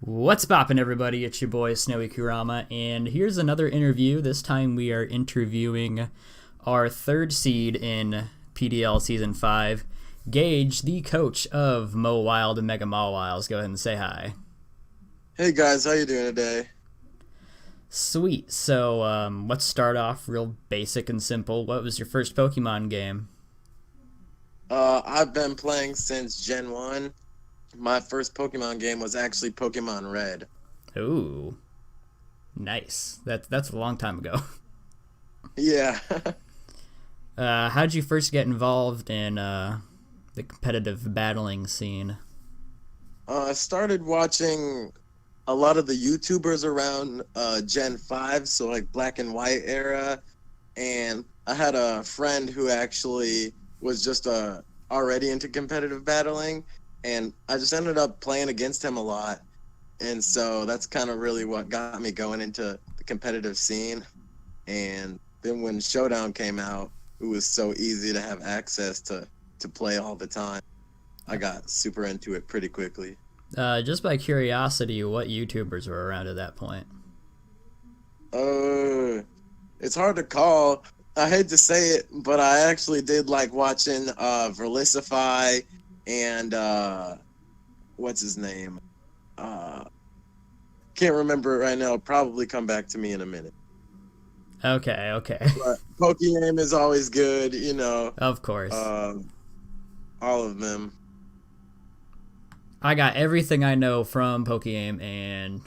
What's poppin', everybody? It's your boy SnowyKurama, and here's another interview. This time we are interviewing our third seed in PDL Season 5, Gage, the coach of Mo Wild Mega Mawiles. Go ahead and say hi. Hey guys, how you doing today? Sweet. So let's start off real basic and simple. What was your first Pokemon game? I've been playing since Gen 1. My first Pokemon game was actually Pokemon Red. Ooh, nice. That's a long time ago. Yeah. How'd you first get involved in the competitive battling scene? I started watching a lot of the YouTubers around Gen 5, so like Black and White era, and I had a friend who actually was just already into competitive battling, and I just ended up playing against him a lot. And so that's kind of really what got me going into the competitive scene. And then when Showdown came out, it was so easy to have access to play all the time. I got super into it pretty quickly. Just by curiosity, what YouTubers were around at that point? It's hard to call. I hate to say it, but I actually did like watching Verlisify and what's his name? Can't remember it right now. It'll probably come back to me in a minute. Okay. But Pokemon is always good, you know. Of course. All of them. I got everything I know from Pokemon and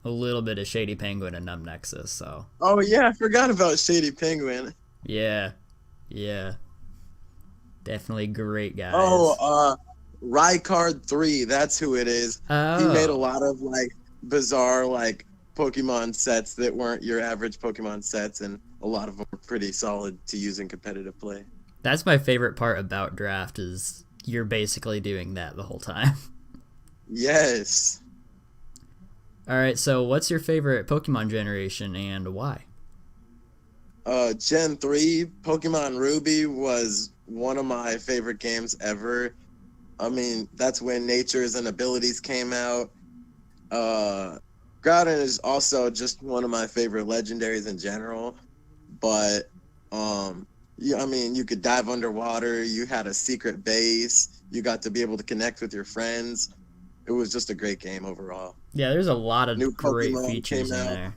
a little bit of Shady Penguin and Numb Nexus, so. Oh yeah, I forgot about Shady Penguin. Yeah. Definitely great guys. Oh, Rykard 3, that's who it is. Oh. He made a lot of like bizarre like Pokemon sets that weren't your average Pokemon sets, and a lot of them were pretty solid to use in competitive play. That's my favorite part about draft is you're basically doing that the whole time. Yes. All right, so what's your favorite Pokemon generation and why? Gen 3, Pokemon Ruby was one of my favorite games ever. I mean, that's when Natures and Abilities came out. Groudon is also just one of my favorite legendaries in general. But, yeah, I mean, you could dive underwater. You had a secret base. You got to be able to connect with your friends. It was just a great game overall. Yeah, there's a lot of New great Pokemon features came in out. there.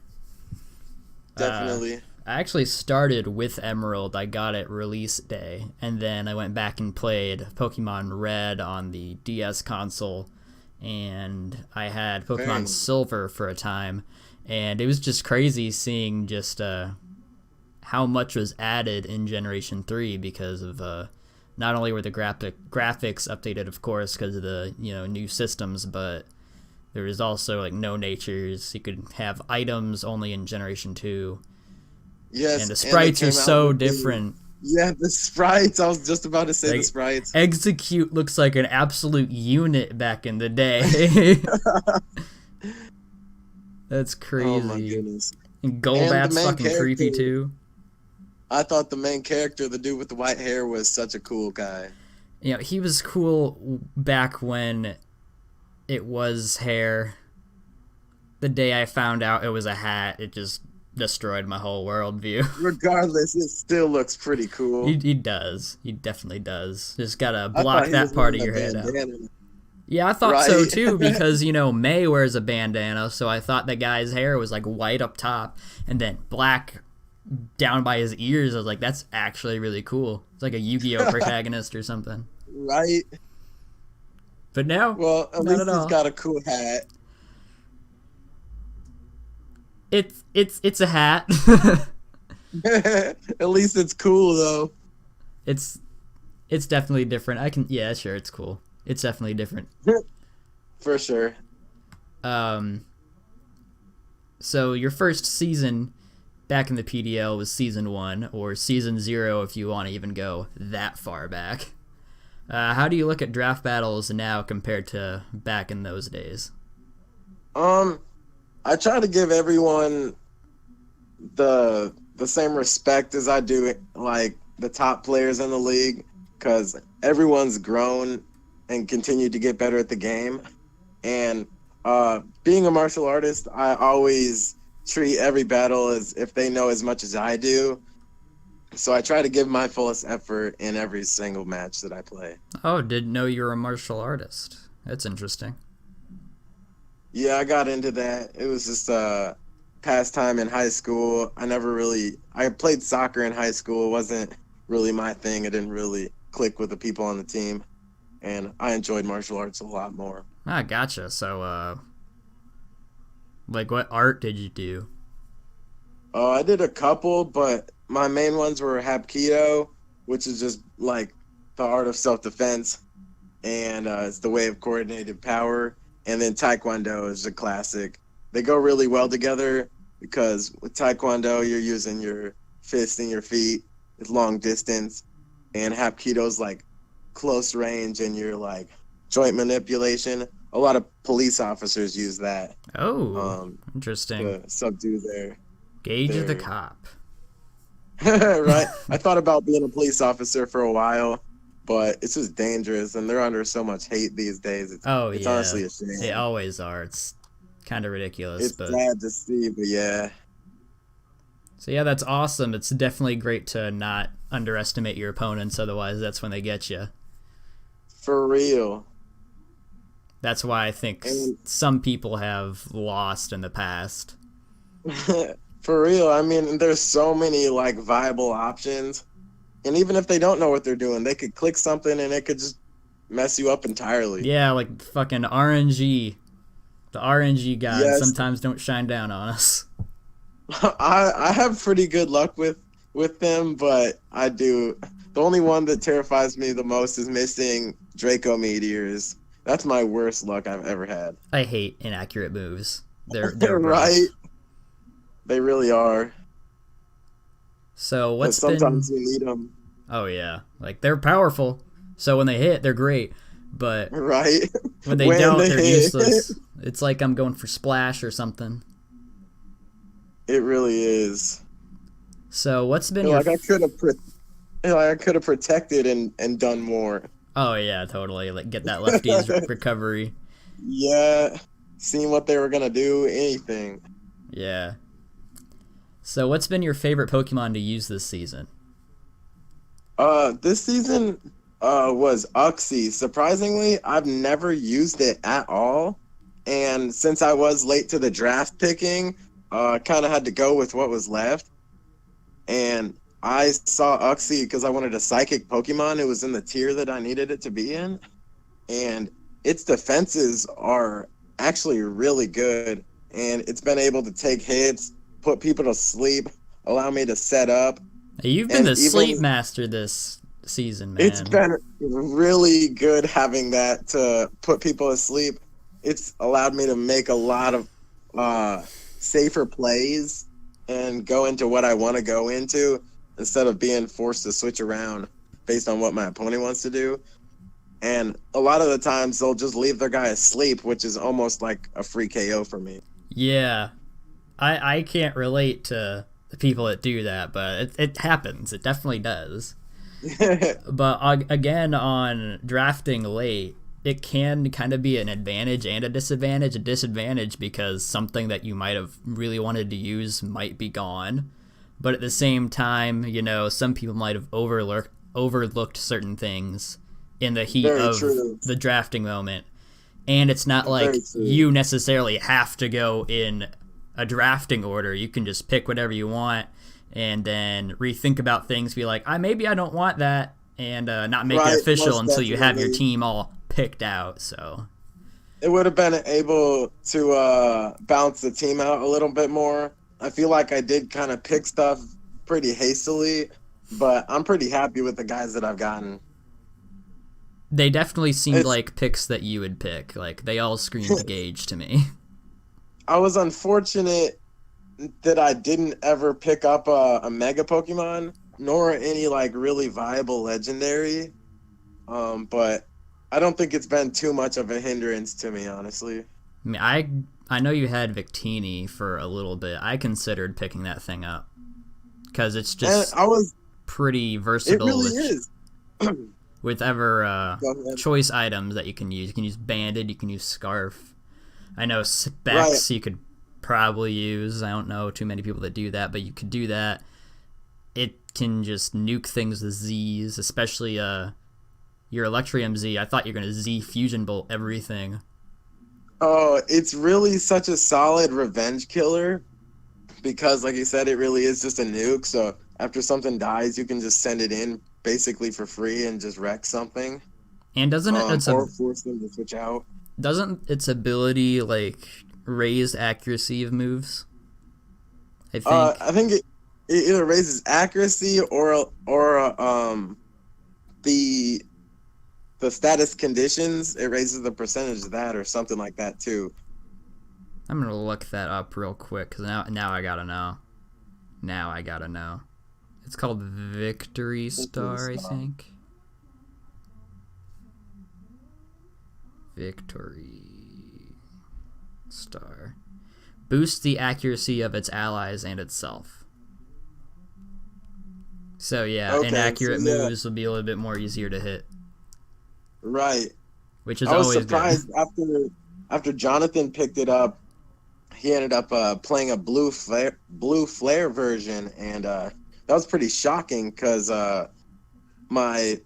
Definitely. I actually started with Emerald. I got it release day, and then I went back and played Pokemon Red on the DS console, and I had Pokemon Dang. Silver for a time, and it was just crazy seeing just how much was added in Generation 3 because of not only were the graphics updated, of course, because of the new systems, but there was also like no natures. You could have items only in Generation 2. Yes, And the they sprites came are out so with different. Yeah, the sprites. I was just about to say Like, the sprites. Execute looks like an absolute unit back in the day. That's crazy. Oh my goodness. And And the Golbat's main fucking creepy character, too. I thought the main character, the dude with the white hair, was such a cool guy. He was cool back when it was hair. The day I found out it was a hat, it just destroyed my whole worldview. Regardless, it still looks pretty cool. He does. He definitely does. Just gotta I block thought he that was part of wearing your a head out. bandana. Yeah, I thought so Right. too because, May wears a bandana, so I thought the guy's hair was like white up top and then black down by his ears. I was like, that's actually really cool. It's like a Yu-Gi-Oh protagonist or something. Right? But no, Well, at not least at he's all. got a cool hat. It's a hat. At least it's cool, though. it's definitely different. Yeah, sure, it's cool. It's definitely different. For sure. So your first season back in the PDL was season 1 or season 0 if you want to even go that far back. How do you look at draft battles now compared to back in those days? I try to give everyone the same respect as I do like the top players in the league, because everyone's grown and continued to get better at the game. And Being a martial artist, I always treat every battle as if they know as much as I do. So I try to give my fullest effort in every single match that I play. Oh, didn't know you were a martial artist. That's interesting. Yeah, I got into that. It was just a pastime in high school. I played soccer in high school. It wasn't really my thing. It didn't really click with the people on the team. And I enjoyed martial arts a lot more. Ah, gotcha. So, like, what art did you do? I did a couple, but my main ones were Hapkido, which is just like the art of self-defense, and it's the way of coordinated power. And then Taekwondo is a classic. They go really well together because with Taekwondo, you're using your fists and your feet. It's long distance, and Hapkido's like close range, and you're like joint manipulation. A lot of police officers use that. Oh, interesting. To subdue Gage the their cop. right. I thought about being a police officer for a while, but it's just dangerous, and they're under so much hate these days. It's Yeah. honestly a shame. They always are. It's kind of ridiculous. It's sad to see, but yeah. So yeah, that's awesome. It's definitely great to not underestimate your opponents, otherwise that's when they get you. For real. That's why I think some people have lost in the past. For real. I mean, there's so many like viable options. And even if they don't know what they're doing, they could click something and it could just mess you up entirely. Yeah, like fucking RNG. The RNG gods sometimes don't shine down on us. I have pretty good luck with them, but I do. The only one that terrifies me the most is missing Draco meteors. That's my worst luck I've ever had. I hate inaccurate moves. They're right. They really are. So what's sometimes you need them. Oh yeah, like they're powerful. So when they hit, they're great. But right when they don't, they're useless. It's like I'm going for splash or something. It really is. So what's been I could have protected and done more. Oh yeah, totally. Like get that lefty's recovery. Yeah, seeing what they were gonna do, anything. Yeah. So what's been your favorite Pokemon to use this season? This season was Uxie. Surprisingly, I've never used it at all. And since I was late to the draft picking, kind of had to go with what was left. And I saw Uxie because I wanted a psychic Pokemon. It was in the tier that I needed it to be in. And its defenses are actually really good. And it's been able to take hits, put people to sleep, allow me to set up. You've been the sleep master this season, man. It's been really good having that to put people to sleep. It's allowed me to make a lot of safer plays and go into what I want to go into instead of being forced to switch around based on what my opponent wants to do. And a lot of the times they'll just leave their guy asleep, which is almost like a free KO for me. Yeah. I can't relate to the people that do that, but it happens. It definitely does. But again, on drafting late, it can kind of be an advantage and a disadvantage. A disadvantage because something that you might have really wanted to use might be gone. But at the same time, you know, some people might have overlooked certain things in the heat of the drafting moment. And it's not like you necessarily have to go in a drafting order. You can just pick whatever you want and then rethink about things, be like, maybe I don't want that, and not make it official until you have your team all picked out. So it would have been able to balance the team out a little bit more. I feel like I did kind of pick stuff pretty hastily, but I'm pretty happy with the guys that I've gotten. They definitely seemed like picks that you would pick. Like, they all screamed Gage to me. I was unfortunate that I didn't ever pick up a Mega Pokemon, nor any, like, really viable Legendary. But I don't think it's been too much of a hindrance to me, honestly. I mean, I know you had Victini for a little bit. I considered picking that thing up. Because it's just pretty versatile. It really is. With choice items that you can use. You can use Banded, you can use Scarf. I know specs you could probably use. I don't know too many people that do that, but you could do that. It can just nuke things with Z's, especially your Electrium Z. I thought you were going to Z Fusion Bolt everything. Oh, it's really such a solid revenge killer because, like you said, it really is just a nuke. So after something dies, you can just send it in basically for free and just wreck something. And doesn't it? Or force them to switch out. Doesn't its ability like raise accuracy of moves? I think it either raises accuracy or the status conditions. It raises the percentage of that or something like that too. I'm gonna look that up real quick because now I gotta know. It's called Victory Star, I think. Victory Star. Boosts the accuracy of its allies and itself. So yeah, inaccurate moves will be a little bit more easier to hit. Right. Which is I was always surprised good. after Jonathan picked it up, he ended up playing a blue flare version, and that was pretty shocking because my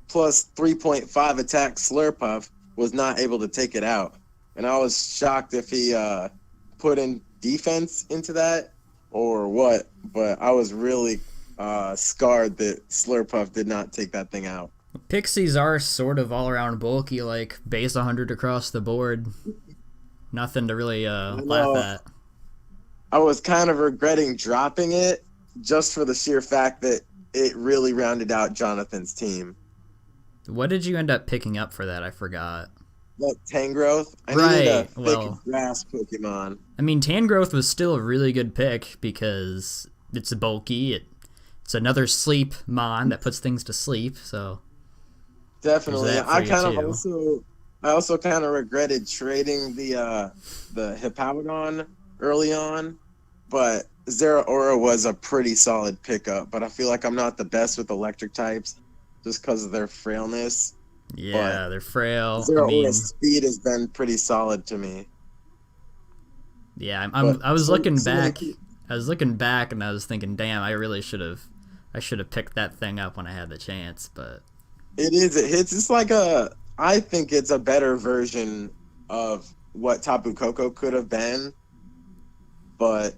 plus 3.5 attack Slurpuff was not able to take it out, and I was shocked if he put in defense into that or what. But I was really scarred that Slurpuff did not take that thing out. Pixies are sort of all around bulky, like base 100 across the board. Nothing to really laugh at. I was kind of regretting dropping it just for the sheer fact that it really rounded out Jonathan's team. What did you end up picking up for that? I forgot. That Tangrowth. I needed a thick grass Pokemon. I mean, Tangrowth was still a really good pick because it's bulky. It's another sleep mon that puts things to sleep. So definitely, I also kind of regretted trading the Hippowdon early on, but Zeraora was a pretty solid pickup. But I feel like I'm not the best with electric types just because of their frailness. Yeah, they're frail. Zeraora's speed has been pretty solid to me. Yeah, I was looking back. I was looking back and I was thinking, damn, I should have picked that thing up when I had the chance. But it hits. It's like I think it's a better version of what Tapu Koko could have been, but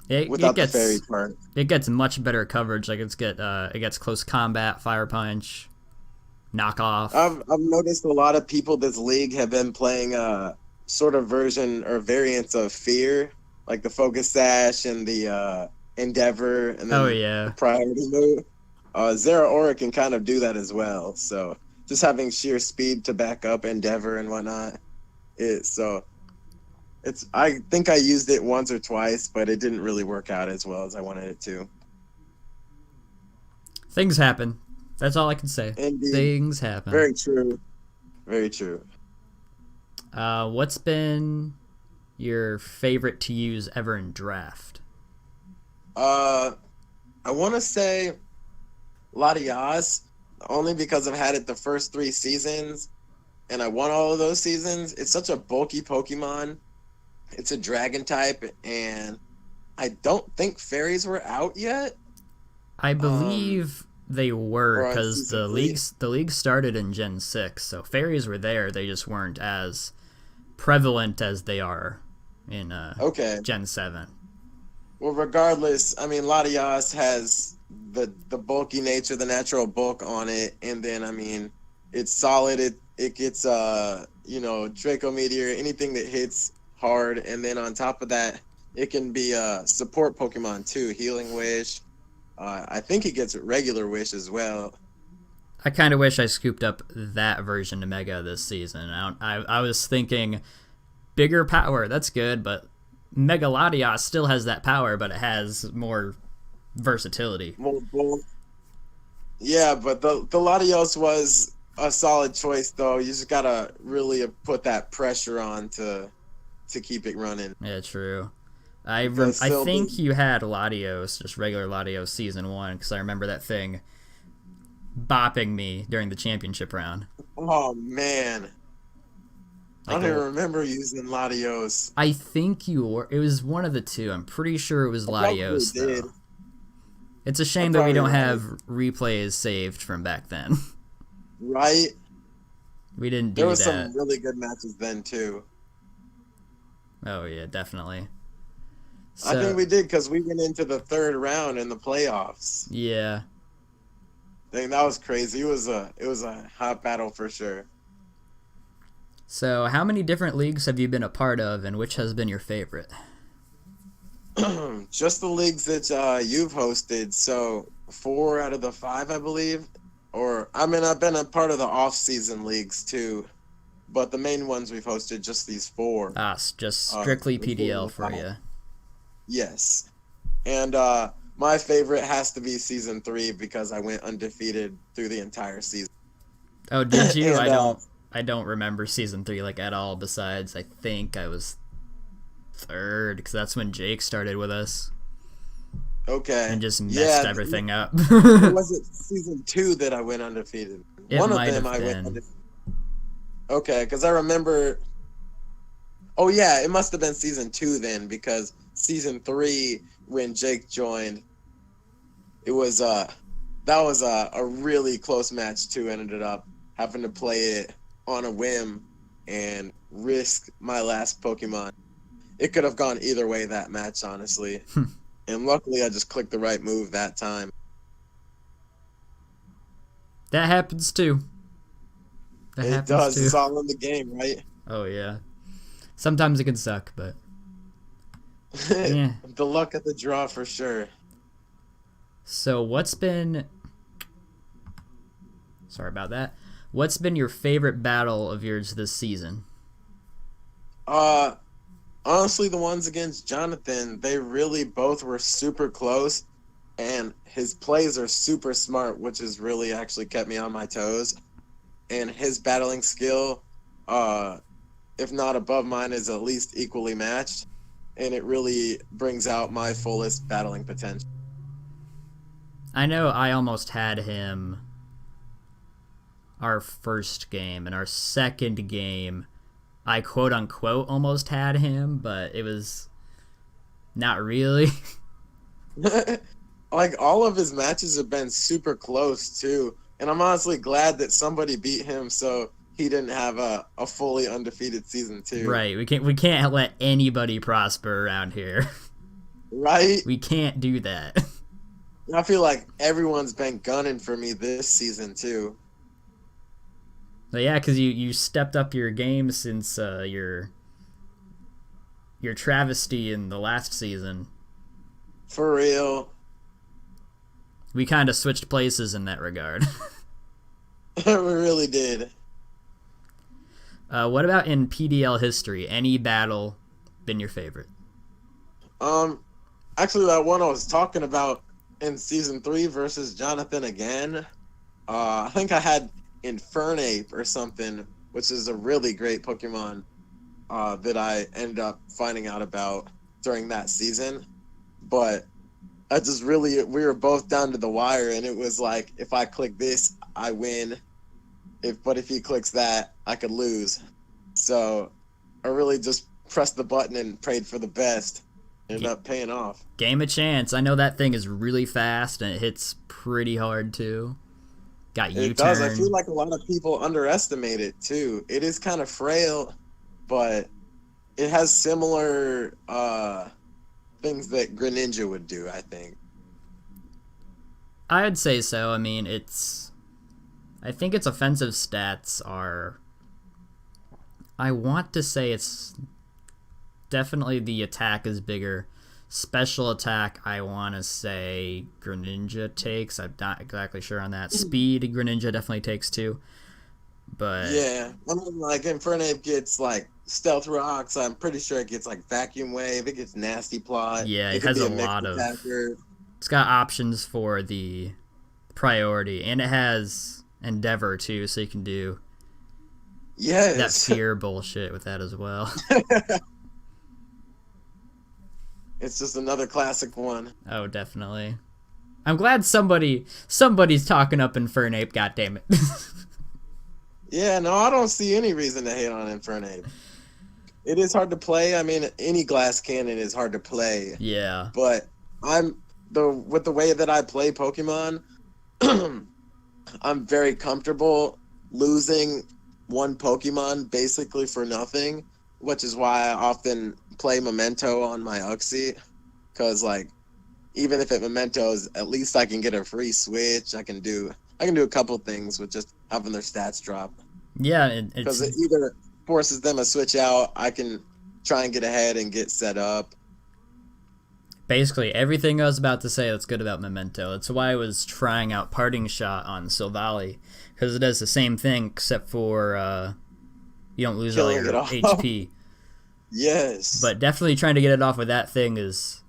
without the fairy part. It gets much better coverage. Like it gets close combat, fire punch, knockoff. I've noticed a lot of people this league have been playing a sort of version or variants of Fear, like the Focus Sash and the Endeavor, and then the Priority move. Zeraora can kind of do that as well. So just having sheer speed to back up Endeavor and whatnot. I think I used it once or twice, but it didn't really work out as well as I wanted it to. Things happen. That's all I can say. Indeed. Things happen. Very true. Very true. What's been your favorite to use ever in draft? I want to say Latias, only because I've had it the first 3 seasons, and I won all of those seasons. It's such a bulky Pokemon. It's a dragon type, and I don't think fairies were out yet. I believe they were, because the league started in Gen 6, so fairies were there. They just weren't as prevalent as they are in Gen 7. Well, regardless, I mean, Latias has the bulky nature, the natural bulk on it, and then, I mean, it's solid. It gets, Draco Meteor, anything that hits hard, and then on top of that, it can be a support Pokemon too, Healing Wish. I think it gets regular Wish as well. I kind of wish I scooped up that version to Mega this season. I was thinking bigger power, that's good, but Mega Latias still has that power, but it has more versatility. Yeah, but the Latios was a solid choice, though. You just gotta really put that pressure on to keep it running. Yeah, true. I think you had Latios, just regular Latios season 1, because I remember that thing bopping me during the championship round. Oh man, I Like don't even remember using Latios. I think you were. It was one of the two. I'm pretty sure it was I probably Latios did. though. It's a I'm shame that we probably don't right. have replays saved from back then. Right? We didn't do There was that. some really good matches then too. Oh yeah, definitely. I think So we did because we went into the third round in the playoffs. yeah. Dang, that was crazy. It was a hot battle for sure. So how many different leagues have you been a part of, and which has been your favorite? Just the leagues that you've hosted. So 4 out of the 5, I believe. Or I mean, I've been a part of the off-season leagues too, but the main ones we've hosted just these 4. Just strictly the 4 PDL and the for 5. you. Yes, and my favorite has to be season 3 because I went undefeated through the entire season. Oh, did you? And, I don't remember season 3 like at all. Besides, I think I was 3rd because that's when Jake started with us Okay. and just messed everything up. Or was it season 2 that I went undefeated? One of them I went undefeated. Okay, because I remember. Oh yeah, it must have been season 2 then, because season 3 when Jake joined, it was that was a really close match too. Ended up having to play it on a whim and risk my last Pokemon. It could have gone either way that match, honestly. And luckily, I just clicked the right move that time. That happens too. It does. It's all in the game, right? Oh yeah. Sometimes it can suck, but yeah. The luck of the draw for sure. So what's been? Sorry about that. What's been your favorite battle of yours this season? Honestly, the ones against Jonathan, they really both were super close, and his plays are super smart, which has really actually kept me on my toes. And his battling skill, if not above mine, is at least equally matched, and it really brings out my fullest battling potential. I know I almost had him our first game, and our second game I quote unquote almost had him, but it was not really. Like, all of his matches have been super close too, and I'm honestly glad that somebody beat him so he didn't have a fully undefeated season 2. Right. We can't let anybody prosper around here. Right? We can't do that. I feel like everyone's been gunning for me this season too. But yeah, because you stepped up your game since your travesty in the last season. For real. We kind of switched places in that regard. We really did. What about in PDL history? Any battle been your favorite? Actually, that one I was talking about in season 3 versus Jonathan again. I think I had Infernape or something, which is a really great Pokemon that I ended up finding out about during that season. But we were both down to the wire, and it was like, if I click this, I win. But if he clicks that, I could lose. So I really just pressed the button and prayed for the best. Ended up paying off. Game of chance. I know that thing is really fast, and it hits pretty hard too. Got U-turn. It does. I feel like a lot of people underestimate it too. It is kind of frail, but it has similar things that Greninja would do, I think. I'd say so. I mean, I think its offensive stats are. I want to say it's definitely the attack is bigger. Special attack, I want to say Greninja takes. I'm not exactly sure on that. Speed, Greninja definitely takes too. But yeah, I mean, like Infernape gets like Stealth Rocks. I'm pretty sure it gets like Vacuum Wave. It gets Nasty Plot. Yeah, it has a lot of. It's got options for the priority, and it has Endeavor too, so you can do that fear bullshit with that as well. It's just another classic one. Oh, definitely. I'm glad somebody's talking up Infernape, goddammit. Yeah, no, I don't see any reason to hate on Infernape. It is hard to play. I mean, any glass cannon is hard to play, Yeah. but with the way that I play Pokemon, I'm very comfortable losing one Pokemon basically for nothing, which is why I often play Memento on my Uxie, because like even if it Mementos, at least I can get a free switch. I can do a couple things with just having their stats drop, Yeah, because it's it either forces them to switch out. I can try and get ahead and get set up. basically everything I was about to say that's good about Memento. That's why I was trying out Parting Shot on Silvally, because it does the same thing except for you don't lose all Killing it your off. HP. Yes. But definitely trying to get it off with that thing was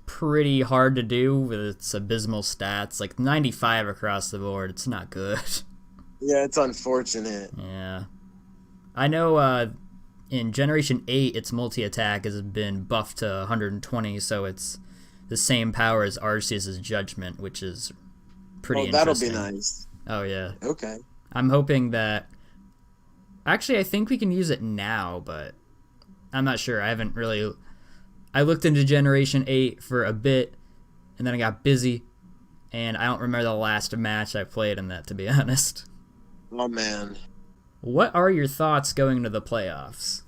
pretty hard to do with its abysmal stats. Like 95 across the board. It's not good. Yeah, it's unfortunate. Yeah. I know in Generation 8, its multi-attack has been buffed to 120, so it's the same power as Arceus' Judgment, which is pretty That'll interesting. be nice. Oh, yeah. Okay. I'm hoping that... Actually, I think we can use it now, but I'm not sure. I haven't really... I looked into Generation 8 for a bit, and then I got busy, and I don't remember the last match I played in that, to be honest. Oh, man. What are your thoughts going into the playoffs?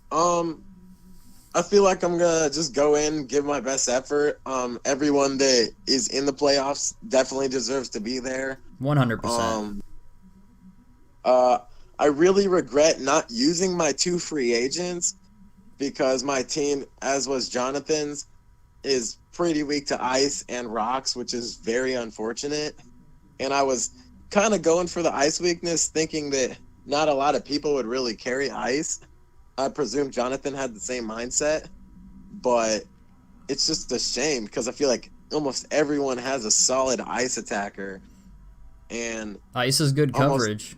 I feel like I'm gonna just go in, give my best effort. Everyone that is in the playoffs definitely deserves to be there. 100%. I really regret not using my 2 free agents, because my team, as was Jonathan's, is pretty weak to ice and rocks, which is very unfortunate. And I was kind of going for the ice weakness, thinking that not a lot of people would really carry ice. I presume Jonathan had the same mindset, but it's just a shame because I feel like almost everyone has a solid ice attacker, and Ice is good coverage.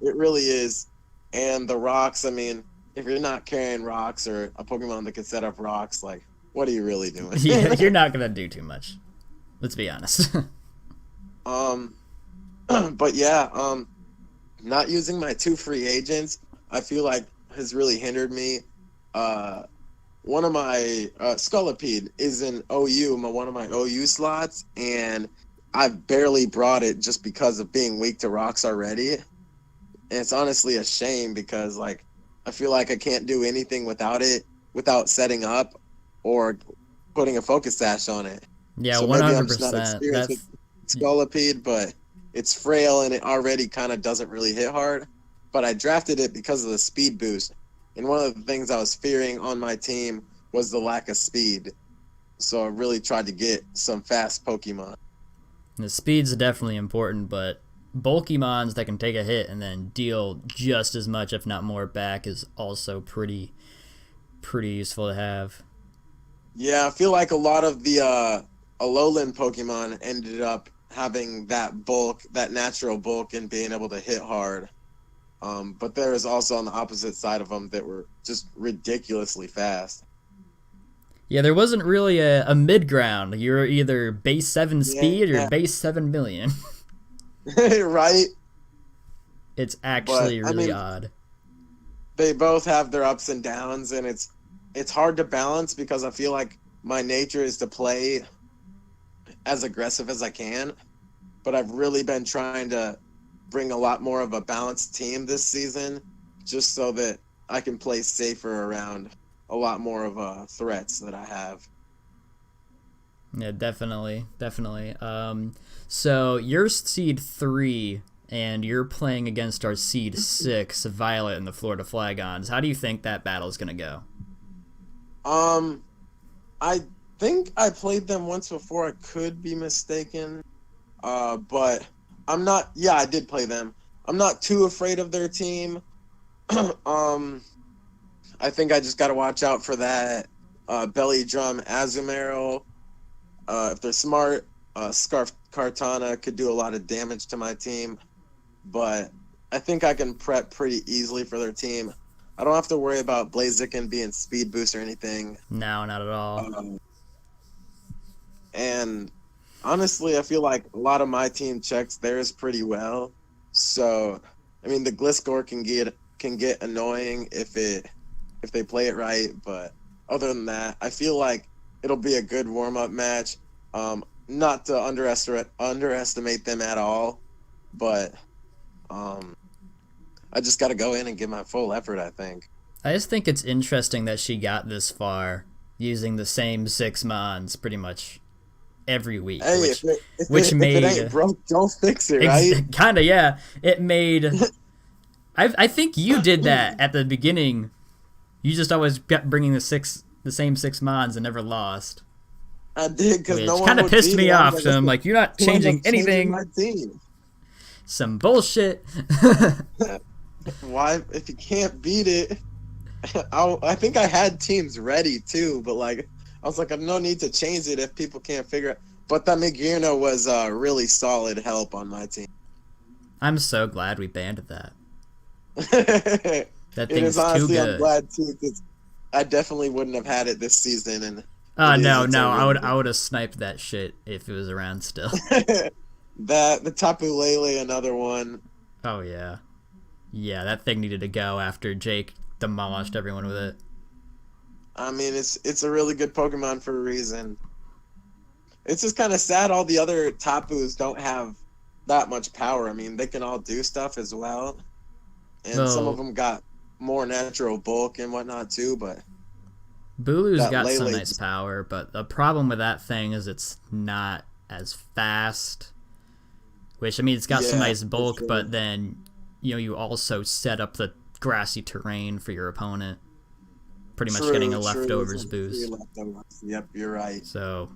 It really is. And the rocks, I mean, if you're not carrying rocks or a Pokemon that can set up rocks, like, what are you really doing? Yeah, you're not going to do too much. Let's be honest. But yeah, not using my 2 free agents, I feel like has really hindered me. One of my Scolipede is in OU, one of my OU slots, and I've barely brought it just because of being weak to rocks already. And it's honestly a shame because like I feel like I can't do anything without it, without setting up or putting a focus sash on it. Yeah, so 100%. maybe I'm just not experienced with Scolipede, but it's frail and it already kind of doesn't really hit hard. But I drafted it because of the speed boost. And one of the things I was fearing on my team was the lack of speed. So I really tried to get some fast Pokemon. The speed's definitely important, but bulky mons that can take a hit and then deal just as much, if not more, back is also pretty useful to have. Yeah, I feel like a lot of the Alolan Pokemon ended up having that bulk, that natural bulk, and being able to hit hard. But there is also on the opposite side of them that were just ridiculously fast. Yeah, there wasn't really a mid ground. You were either base 7 speed or base 7 million. Right? It's actually really odd. They both have their ups and downs, and it's hard to balance because I feel like my nature is to play as aggressive as I can, but I've really been trying to bring a lot more of a balanced team this season just so that I can play safer around a lot more of threats that I have. Yeah, definitely. So you're seed 3 and you're playing against our seed 6, Violet, and the Florida Flagons. How do you think that battle's gonna go? I think I played them once before. I could be mistaken, but I'm not. Yeah, I did play them. I'm not too afraid of their team. I think I just got to watch out for that belly drum Azumarill. If they're smart, Scarf Kartana could do a lot of damage to my team, but I think I can prep pretty easily for their team. I don't have to worry about Blaziken being speed boost or anything. No, not at all. And honestly, I feel like a lot of my team checks theirs pretty well. So, I mean, the Gliscor can get annoying if they play it right. But other than that, I feel like it'll be a good warm up match. Not to underestimate them at all, but I just got to go in and give my full effort, I think. I just think it's interesting that she got this far using the same 6 mons pretty much every week. Hey, which made if it ain't broke, don't fix it, right? Kind of, yeah. It made. I think you did that at the beginning. You just always kept bringing the same 6 mons and never lost. I did because no one kind of would pissed beat me it. off. So I'm like, you're not changing anything. My team. Some bullshit. Why? If you can't beat it, I think I had teams ready too, but like I was like, I have no need to change it if people can't figure it. But that Migirno was really solid help on my team. I'm so glad we banned that. That It thing's is honestly, too good. I'm glad too because I definitely wouldn't have had it this season. And No, I would have sniped that shit if it was around still. the Tapu Lele, another one. Oh yeah, that thing needed to go after Jake demolished everyone with it. I mean, it's a really good Pokemon for a reason. It's just kind of sad all the other Tapus don't have that much power. I mean, they can all do stuff as well, and some of them got more natural bulk and whatnot too. But Bulu's got some nice power, but the problem with that thing is it's not as fast. Which, I mean, it's got some nice bulk, sure. But then, you also set up the grassy terrain for your opponent. Pretty much getting a leftovers boost. Yep, you're right. So,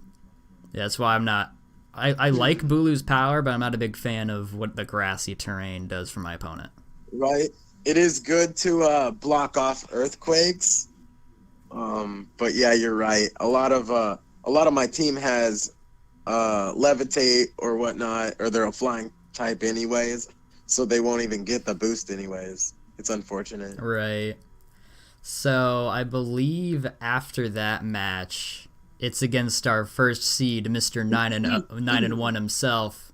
yeah, that's why I'm not... I like Bulu's power, but I'm not a big fan of what the grassy terrain does for my opponent. Right. It is good to block off earthquakes. But yeah, you're right. A lot of my team has levitate or whatnot, or they're a flying type anyways, so they won't even get the boost anyways. It's unfortunate. Right. So I believe after that match, it's against our first seed, Mr. 9-1 himself.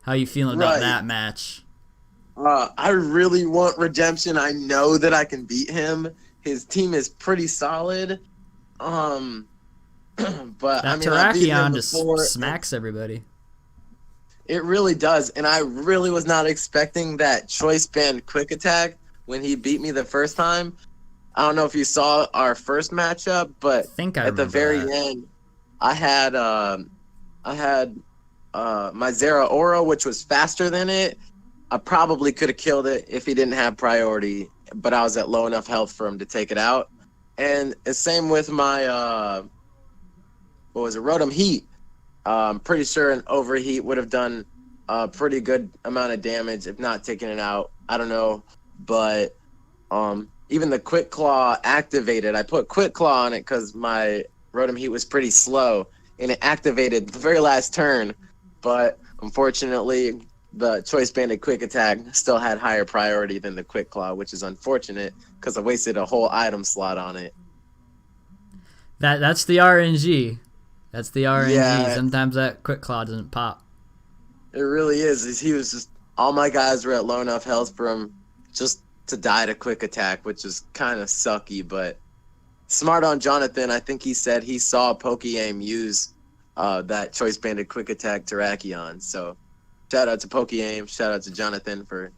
How you feeling about that match? I really want redemption. I know that I can beat him. His team is pretty solid. But that Terrakion just smacks everybody. It really does, and I really was not expecting that choice band quick attack when he beat me the first time. I don't know if you saw our first matchup, but at the very end, I had my Zeraora, which was faster than it. I probably could have killed it if he didn't have priority, but I was at low enough health for him to take it out. And the same with my Rotom Heat. I'm pretty sure an overheat would have done a pretty good amount of damage if not taking it out. I don't know, but even the Quick Claw activated. I put Quick Claw on it because my Rotom Heat was pretty slow, and it activated the very last turn. But unfortunately, the Choice Banded Quick Attack still had higher priority than the Quick Claw, which is unfortunate because I wasted a whole item slot on it. That's the RNG. That's the RNG. Yeah. Sometimes that Quick Claw doesn't pop. It really is. He was just all my guys were at low enough health for him just to die to Quick Attack, which is kind of sucky. But smart on Jonathan. I think he said he saw Pokeaim use that Choice Banded Quick Attack Terrakion. So shout out to Pokeaim. Shout out to Jonathan for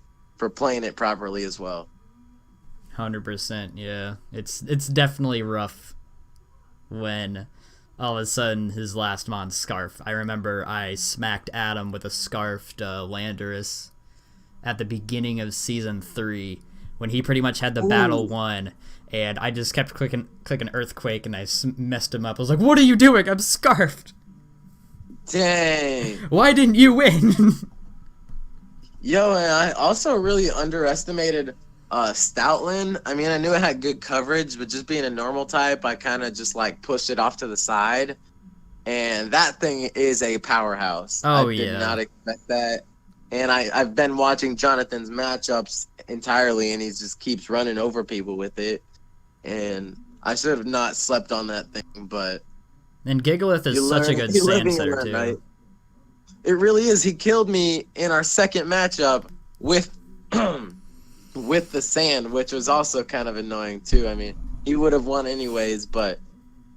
playing it properly as well. 100%. Yeah, it's definitely rough when all of a sudden his last mon Scarf. I remember I smacked Adam with a Scarfed Landorus at the beginning of Season 3 when he pretty much had the battle won, and I just kept clicking Earthquake and I messed him up. I was like, what are you doing? I'm Scarfed. Dang. Why didn't you win? Yo, and I also really underestimated Stoutland. I mean, I knew it had good coverage, but just being a normal type, I kind of just pushed it off to the side. And that thing is a powerhouse. Oh, I did not expect that. And I've been watching Jonathan's matchups entirely, and he just keeps running over people with it. And I should have not slept on that thing, but... And Gigalith is such a good sand setter, too. Right? It really is. He killed me in our second matchup with with the sand, which was also kind of annoying too. I mean, he would have won anyways, but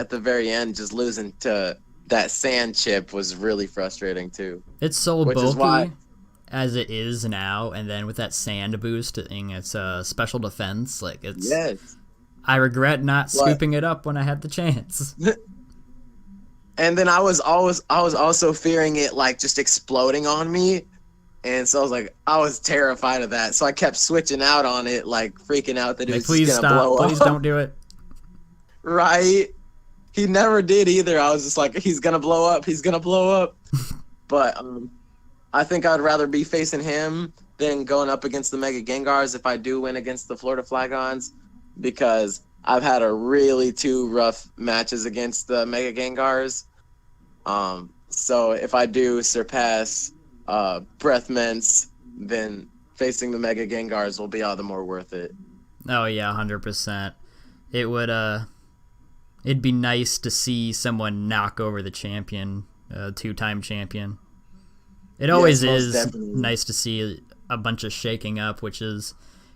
at the very end, just losing to that sand chip was really frustrating too. It's so Which is why, bulky as it is now, and then with that sand boosting its special defense, like it's. yes. I regret not But scooping it up when I had the chance. and then I was also fearing it like just exploding on me. And so I was terrified of that. So I kept switching out on it, like freaking out that it Like, was please just gonna stop! blow Please up. don't do it. Right? He never did either. I was just like, he's gonna blow up. He's gonna blow up. But I think I'd rather be facing him than going up against the Mega Gengars if I do win against the Florida Flagons, because I've had a really two rough matches against the Mega Gengars. So if I do surpass Breath Mints, then facing the Mega Gengars will be all the more worth it. Oh yeah, 100%. It would it'd be nice to see someone knock over the champion, two-time champion. It always Yes, most is definitely. nice to see a bunch of shaking up, which is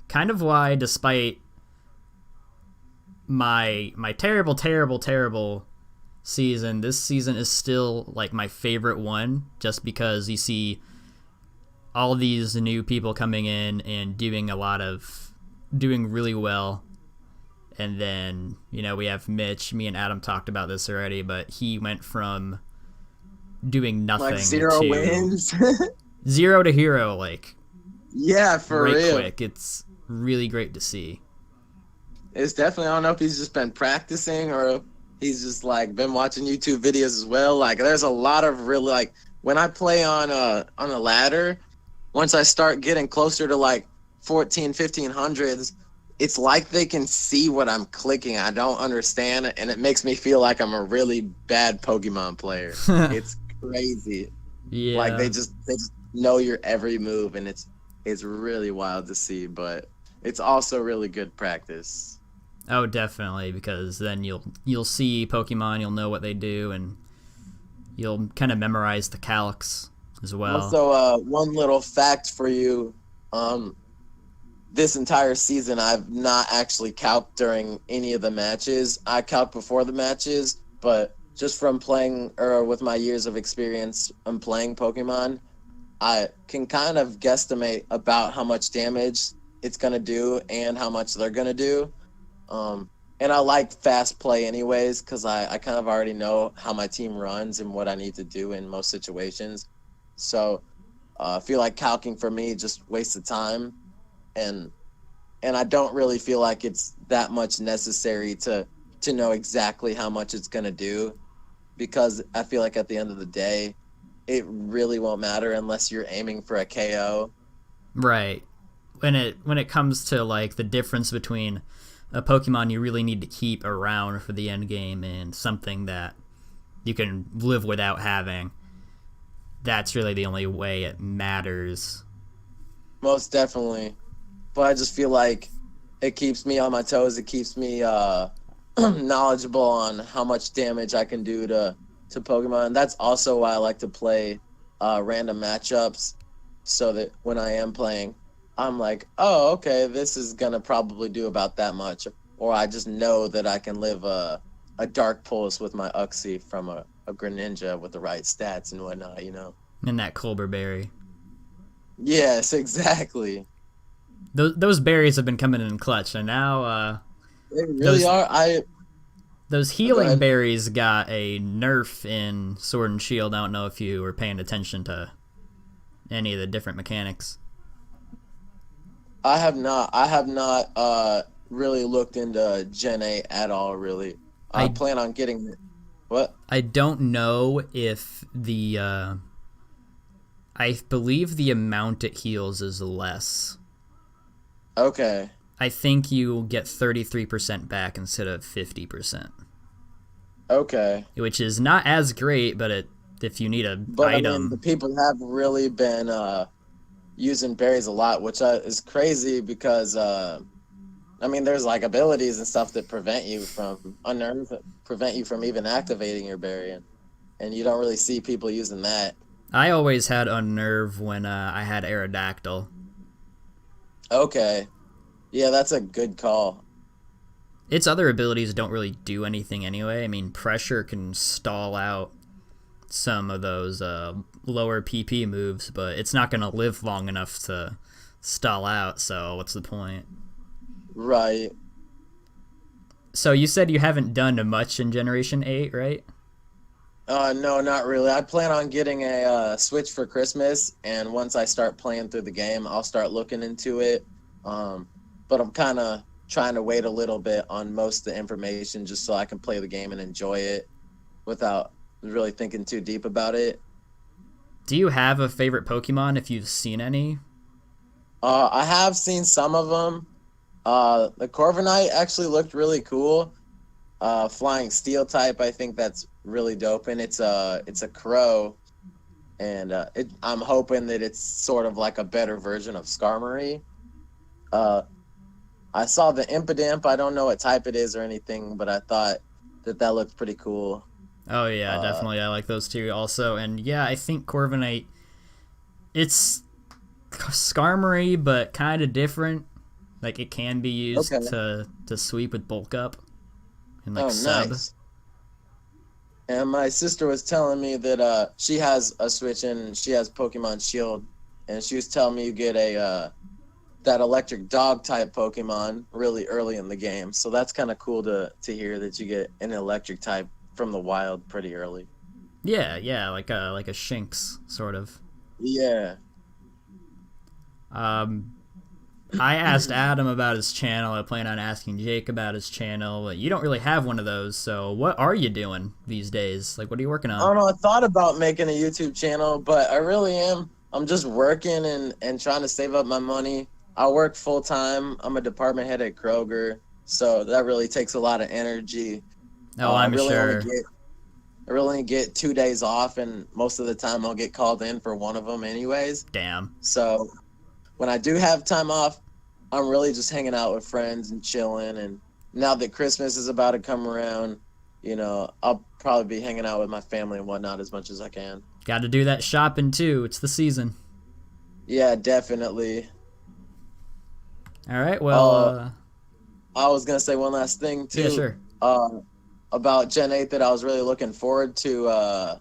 kind of why, despite my terrible season, this season is still like my favorite one, just because you see all these new people coming in and doing really well. And then, we have Mitch. Me and Adam talked about this already, but he went from doing nothing Like 0 to wins. 0 to hero, like Yeah, for right real. quick. It's really great to see. It's definitely, I don't know if he's just been practicing or he's just like been watching YouTube videos as well. Like there's a lot of really, like when I play on a ladder, once I start getting closer to like 1500s, it's like they can see what I'm clicking. I don't understand, and it makes me feel like I'm a really bad Pokemon player. It's crazy. Yeah. Like they just know your every move, and it's really wild to see, but it's also really good practice. Oh, definitely, because then you'll see Pokemon, you'll know what they do, and you'll kind of memorize the calcs as well. Also, one little fact for you, this entire season I've not actually calced during any of the matches. I calc before the matches, but just from playing or with my years of experience in playing Pokemon, I can kind of guesstimate about how much damage it's going to do and how much they're going to do. And I like fast play anyways, because I kind of already know how my team runs and what I need to do in most situations. So I feel like calcing for me just wastes of time. And I don't really feel like it's that much necessary to know exactly how much it's going to do, because I feel like at the end of the day, it really won't matter unless you're aiming for a KO. Right. When it comes to like the difference between a Pokemon you really need to keep around for the end game and something that you can live without having, that's really the only way it matters. Most definitely. But I just feel like it keeps me on my toes. It keeps me knowledgeable on how much damage I can do to Pokemon. That's also why I like to play random matchups, so that when I am playing, I'm like, oh, okay, this is going to probably do about that much. Or I just know that I can live a Dark Pulse with my Uxie from a Greninja with the right stats and whatnot, And that Colbur Berry. Yes, exactly. Those berries have been coming in clutch, and now They really are. those Go healing ahead. berries got a nerf in Sword and Shield. I don't know if you were paying attention to any of the different mechanics. I have not really looked into Gen 8 at all, really. I plan on getting it. What? I don't know if the I believe the amount it heals is less. Okay. I think you get 33% back instead of 50%. Okay. Which is not as great, but if you need a But item. I mean, the people have really been using berries a lot, which is crazy because there's like abilities and stuff that prevent you from even activating your berry, and you don't really see people using that. I always had Unnerve when I had Aerodactyl. Okay. Yeah, that's a good call. Its other abilities don't really do anything anyway. I mean, pressure can stall out some of those lower PP moves, but it's not going to live long enough to stall out, so what's the point? Right. So you said you haven't done much in Generation 8, right? No, not really. I plan on getting a Switch for Christmas, and once I start playing through the game, I'll start looking into it. Um, but I'm kind of trying to wait a little bit on most of the information just so I can play the game and enjoy it without really thinking too deep about it. Do you have a favorite Pokemon if you've seen any? I have seen some of them. The Corviknight actually looked really cool. Flying Steel type, I think that's really dope, and it's a crow, and I'm hoping that it's sort of like a better version of Skarmory. Uh, I saw the Impidimp. I don't know what type it is or anything, but I thought that looked pretty cool. Oh yeah, Uh, definitely. I like those two also, and yeah, I think Corviknight. It's Skarmory, but kind of different. Like it can be used okay. to sweep with bulk up and like Oh, sub. nice. And my sister was telling me that she has a Switch and she has Pokemon Shield, and she was telling me you get a that electric dog type Pokemon really early in the game. So that's kind of cool to hear that you get an electric type from the wild pretty early. Yeah, yeah, like a Shinx sort of. Yeah. Um, I asked Adam about his channel. I plan on asking Jake about his channel. But you don't really have one of those, so what are you doing these days? Like, what are you working I on? don't know. I thought about making a YouTube channel, but I really am. I'm just working and trying to save up my money. I work full time. I'm a department head at Kroger, so that really takes a lot of energy. Oh, I I'm really only sure. get I really only get 2 days off, and most of the time I'll get called in for one of them anyways. Damn. So when I do have time off, I'm really just hanging out with friends and chilling. And now that Christmas is about to come around, I'll probably be hanging out with my family and whatnot as much as I can. Got to do that shopping too. It's the season. Yeah, definitely. All right. Well, Uh, I was gonna say one last thing yeah, too, sure. about Gen 8 that I was really looking forward to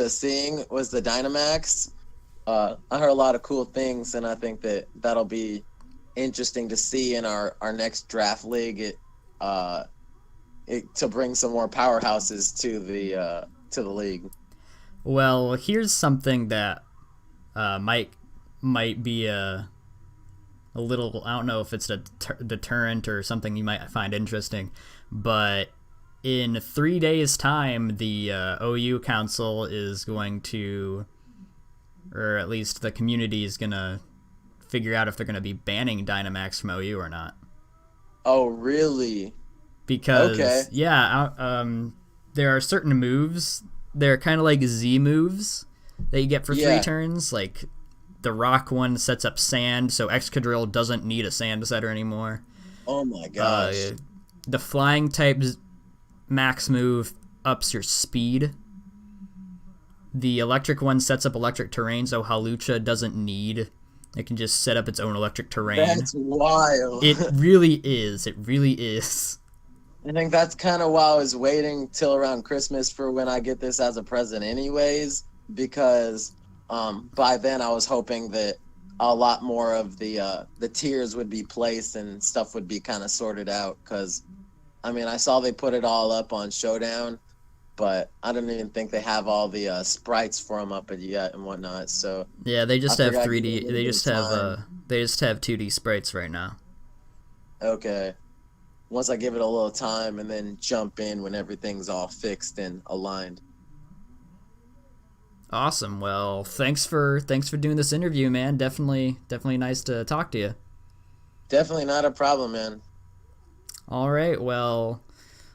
seeing was the Dynamax. I heard a lot of cool things, and I think that'll be interesting to see in our next draft league. To bring some more powerhouses to the league. Well, here's something that might be a little. I don't know if it's a deterrent or something you might find interesting, but in 3 days' time, the OU Council is going to, or at least the community is gonna figure out if they're gonna be banning Dynamax from OU or not. Oh, really? Okay. Because yeah, there are certain moves. They're kind of like Z moves that you get for three Yeah. turns. Like the rock one sets up sand, so Excadrill doesn't need a sand setter anymore. Oh my gosh. The flying type max move ups your speed. The electric one sets up electric terrain, so Halucha doesn't need. It can just set up its own electric terrain. That's wild. It really is. It really is. I think that's kind of why I was waiting till around Christmas for when I get this as a present, anyways, because by then I was hoping that a lot more of the tiers would be placed and stuff would be kind of sorted out. Because I mean, I saw they put it all up on Showdown, but I don't even think they have all the sprites for them up yet and whatnot. So Yeah, they just I have forgot to 3D. give it a They little just bit have of time. they just have 2D sprites right now. Okay. Once I give it a little time and then jump in when everything's all fixed and aligned. Awesome. Well, thanks for doing this interview, man. Definitely nice to talk to you. Definitely not a problem, man. All right. Well,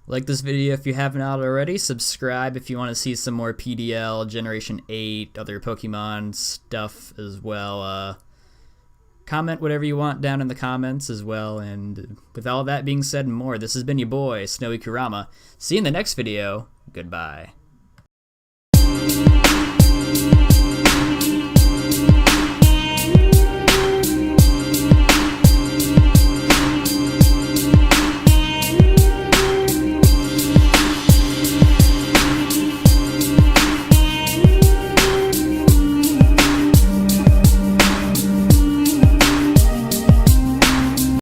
like this video if you haven't already. Subscribe if you want to see some more PDL, Generation 8, other Pokemon stuff as well. Comment whatever you want down in the comments as well. And with all that being said and more, this has been your boy, SnowyKurama. See you in the next video. Goodbye.